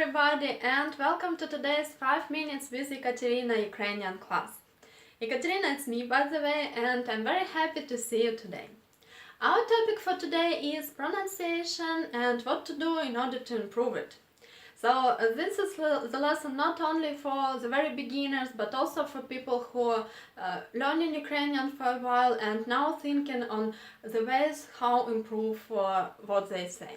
everybody, and welcome to today's 5 minutes with Ekaterina Ukrainian class. Ekaterina, it's me by the way, and I'm very happy to see you today. Our topic for today is pronunciation and what to do in order to improve it. So this is the lesson not only for the very beginners, but also for people who are learning Ukrainian for a while and now thinking on the ways how improve what they say.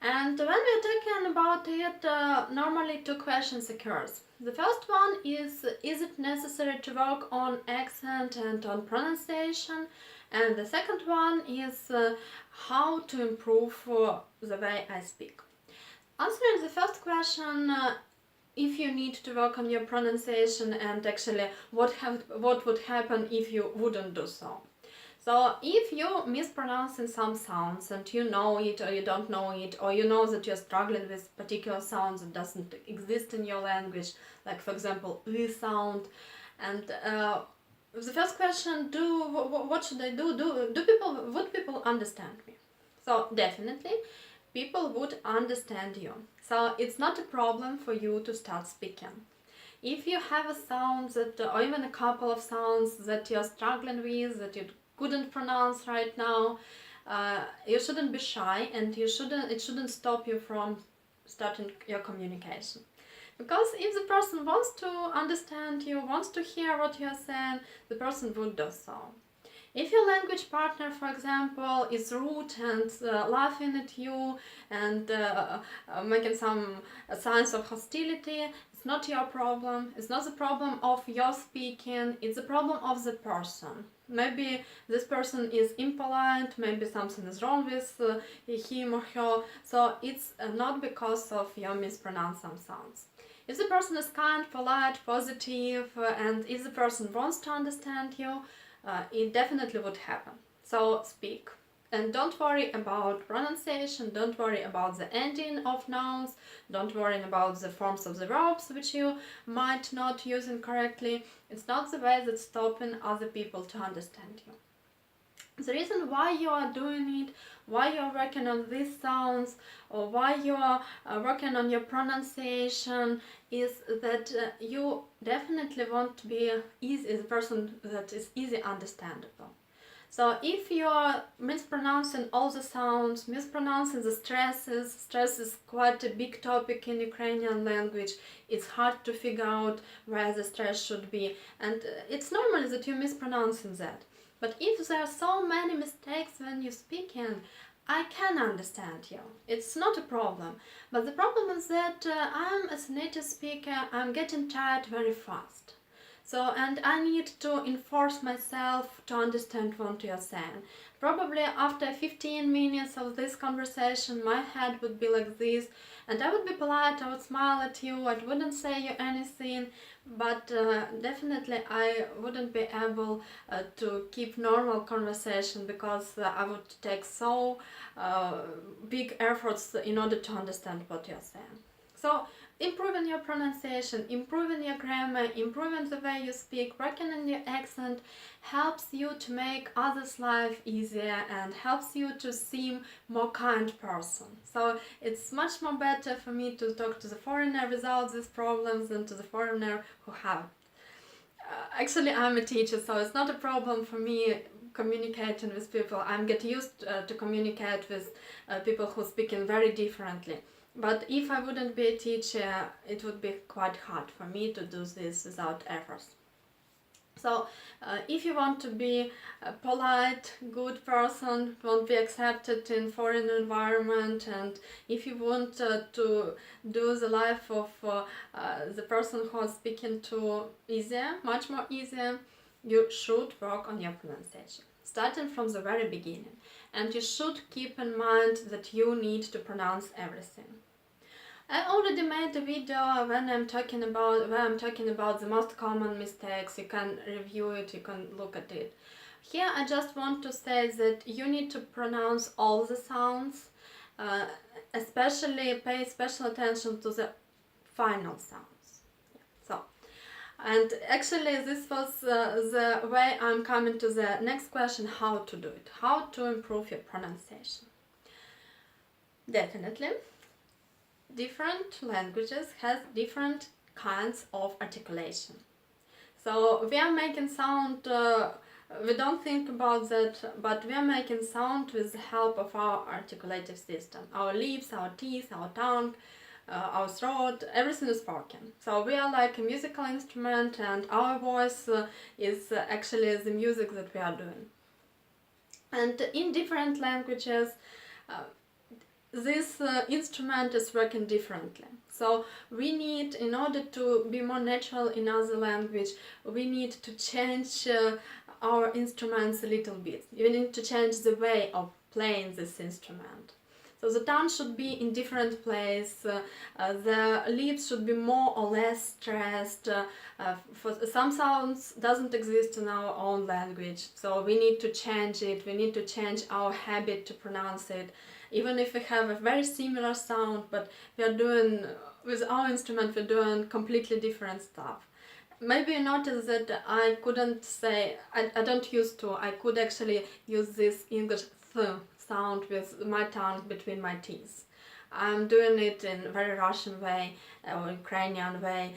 And when we're talking about it, normally two questions occurs. The first one is it necessary to work on accent and on pronunciation? And the second one is how to improve the way I speak. Answering the first question, if you need to work on your pronunciation and actually what would happen if you wouldn't do so. So if you're mispronouncing some sounds and you know it or you don't know it, or you know that you're struggling with particular sounds that doesn't exist in your language, like for example this sound, and the first question, what should I do? Would people understand me? So definitely people would understand you. So it's not a problem for you to start speaking. If you have a sound that, or even a couple of sounds that you're struggling with, that you couldn't pronounce right now, you shouldn't be shy, and it shouldn't stop you from starting your communication. Because if the person wants to understand you, wants to hear what you're saying, the person would do so. If your language partner, for example, is rude and laughing at you and making some signs of hostility, it's not your problem. It's not the problem of your speaking, it's the problem of the person. Maybe this person is impolite, maybe something is wrong with him or her, so it's not because of your mispronounced some sounds. If the person is kind, polite, positive, and if the person wants to understand you, it definitely would happen. So speak. And don't worry about pronunciation, don't worry about the ending of nouns, don't worry about the forms of the verbs which you might not use incorrectly. It's not the way that's stopping other people to understand you. The reason why you are doing it, why you are working on these sounds, or why you are working on your pronunciation, is that you definitely want to be a person that is easy understandable. So if you are mispronouncing all the sounds, mispronouncing the stresses, stress is quite a big topic in Ukrainian language, it's hard to figure out where the stress should be, and it's normal that you're mispronouncing that. But if there are so many mistakes when you're speaking, I can understand you. It's not a problem. But the problem is that I'm, as a native speaker, I'm getting tired very fast. So, and I need to enforce myself to understand what you're saying. Probably after 15 minutes of this conversation, my head would be like this, and I would be polite, I would smile at you, I wouldn't say you anything, but definitely I wouldn't be able to keep normal conversation, because I would take so big efforts in order to understand what you're saying. So improving your pronunciation, improving your grammar, improving the way you speak, working on your accent helps you to make others' life easier and helps you to seem more kind person. So it's much more better for me to talk to the foreigner without these problems than to the foreigner who have. Actually, I'm a teacher, so it's not a problem for me communicating with people. I'm get used to communicate with people who speak in very differently. But if I wouldn't be a teacher, it would be quite hard for me to do this without efforts. So if you want to be a polite, good person, want to be accepted in foreign environment, and if you want to do the life of the person who is speaking to easier, much more easier, you should work on your pronunciation, starting from the very beginning. And you should keep in mind that you need to pronounce everything. I already made a video where I'm talking about the most common mistakes. You can review it, you can look at it. Here I just want to say that you need to pronounce all the sounds, especially pay special attention to the final sounds. So, and actually this was the way I'm coming to the next question, how to do it, how to improve your pronunciation. Definitely different languages has different kinds of articulation. So we are making sound, we don't think about that, but we are making sound with the help of our articulative system. Our lips, our teeth, our tongue, our throat, everything is spoken. So we are like a musical instrument, and our voice is actually the music that we are doing. And in different languages, this instrument is working differently. So we need, in order to be more natural in other language, we need to change our instruments a little bit. You need to change the way of playing this instrument. So the tongue should be in different place, the lips should be more or less stressed. For some sounds doesn't exist in our own language, so we need to change it, we need to change our habit to pronounce it. Even if we have a very similar sound, but we are doing, with our instrument, we're doing completely different stuff. Maybe you notice that I couldn't say, I don't used to, I could actually use this English th sound with my tongue between my teeth. I'm doing it in a very Russian way or Ukrainian way,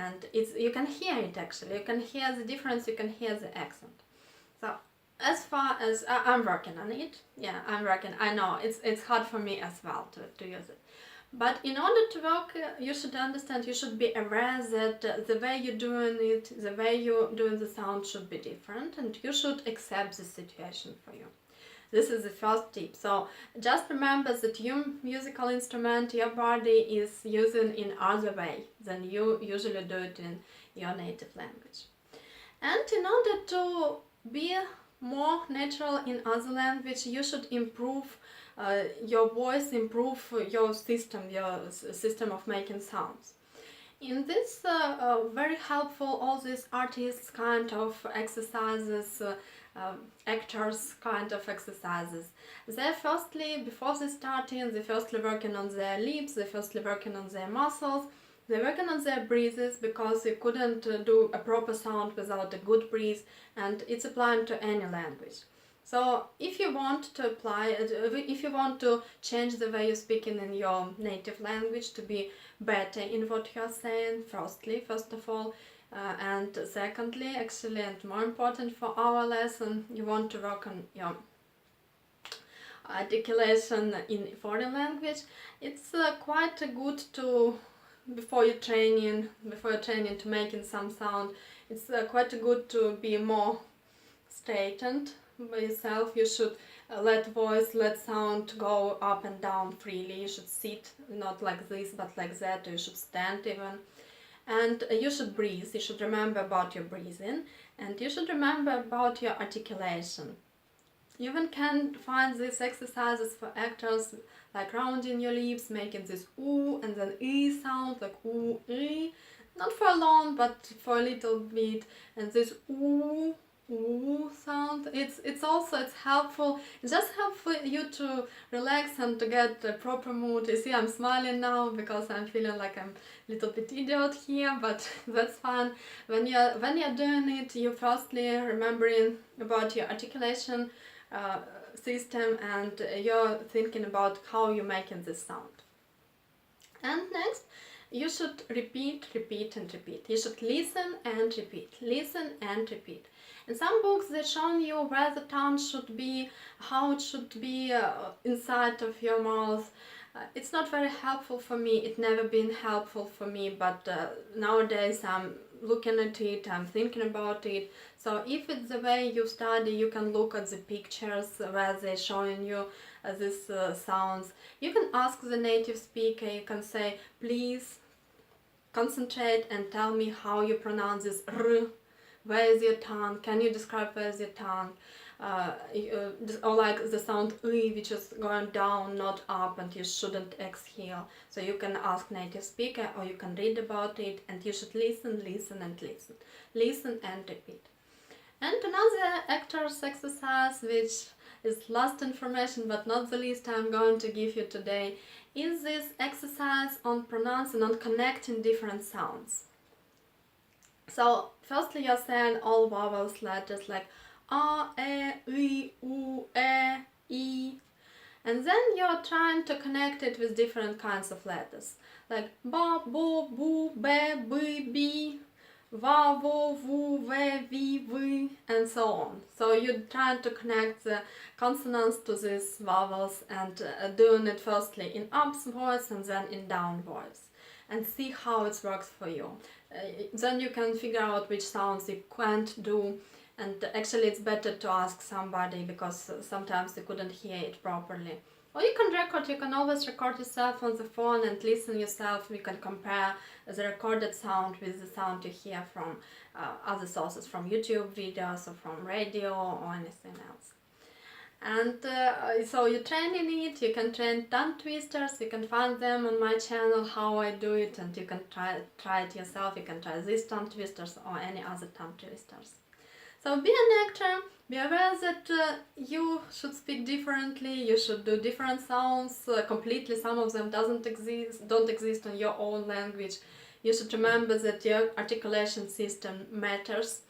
and you can hear it actually, you can hear the difference, you can hear the accent. So as far as I'm working on it, yeah, I'm working, I know it's hard for me as well to use it. But in order to work, you should understand, you should be aware that the way you're doing it, the way you're doing the sound should be different, and you should accept the situation for you. This is the first tip. So just remember that your musical instrument, your body is using in other way than you usually do it in your native language. And in order to be more natural in other language, you should improve your voice, improve your system of making sounds. In this very helpful, all these artists kind of exercises, actors kind of exercises. They firstly, before they starting, they firstly working on their lips, they firstly working on their muscles, they're working on their breathes, because you couldn't do a proper sound without a good breath, and it's applying to any language. So if you want to apply, if you want to change the way you're speaking in your native language to be better in what you're saying, first of all, and secondly, actually, and more important for our lesson, you want to work on your articulation in foreign language. It's quite good to, before you're training to making some sound, it's quite good to be more straightened by yourself. You should let voice, let sound go up and down freely. You should sit not like this but like that, or you should stand even. And you should breathe, you should remember about your breathing, and you should remember about your articulation. You even can find these exercises for actors, like rounding your lips, making this ooh and then e sound, like ooh, e. Not for long, but for a little bit, and this ooh, ooh sound. It's helpful. It's just helpful you to relax and to get a proper mood. You see, I'm smiling now because I'm feeling like I'm a little bit idiot here, but that's fine. When you're doing it, you firstly remembering about your articulation system, and you're thinking about how you're making this sound. And next, you should repeat and repeat. You should listen and repeat, listen and repeat. In some books they show you where the tongue should be, how it should be inside of your mouth. It's not very helpful for me, it's never been helpful for me, but nowadays I'm looking at it, I'm thinking about it. So if it's the way you study, you can look at the pictures where they're showing you these sounds. You can ask the native speaker, you can say, please concentrate and tell me how you pronounce this r. Where is your tongue? Can you describe where is your tongue? Or like the sound I, which is going down, not up, and you shouldn't exhale. So you can ask native speaker, or you can read about it, and you should listen, listen and listen. Listen and repeat. And another actor's exercise, which is last information but not the least I'm going to give you today, is this exercise on pronouncing, on connecting different sounds. So firstly you're saying all vowels letters like a, e, I, u, e, I, And then you're trying to connect it with different kinds of letters, like ba, bo, bu, be, bi, bi, va, vo, vu, ve, vi, vi, and so on. So you're trying to connect the consonants to these vowels and doing it firstly in up voice and then in down voice, and see how it works for you. Then you can figure out which sounds you can't do, and actually it's better to ask somebody because sometimes you couldn't hear it properly. Or you can always record yourself on the phone and listen yourself. You can compare the recorded sound with the sound you hear from other sources, from YouTube videos or from radio or anything else. And so you train in it, you can train tongue twisters, you can find them on my channel how I do it, and you can try it yourself. You can try these tongue twisters or any other tongue twisters. So be an actor, be aware that you should speak differently, you should do different sounds completely. Some of them don't exist in your own language. You should remember that your articulation system matters.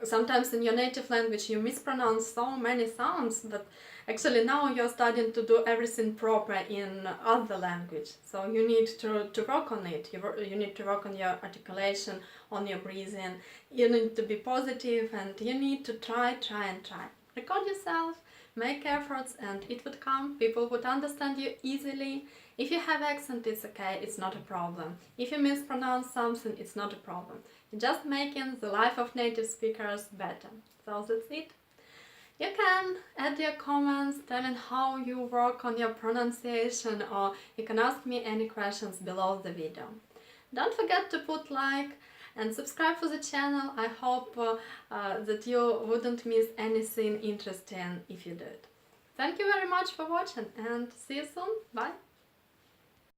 Sometimes in your native language you mispronounce so many sounds, but actually now you're starting to do everything proper in other language. So you need to work on it. You need to work on your articulation, on your breathing. You need to be positive and you need to try. Record yourself, make efforts, and it would come. People would understand you easily. If you have accent, it's okay, it's not a problem. If you mispronounce something, it's not a problem. You're just making the life of native speakers better. So that's it. You can add your comments telling how you work on your pronunciation, or you can ask me any questions below the video. Don't forget to put like and subscribe for the channel. I hope that you wouldn't miss anything interesting if you do it. Thank you very much for watching and see you soon. Bye!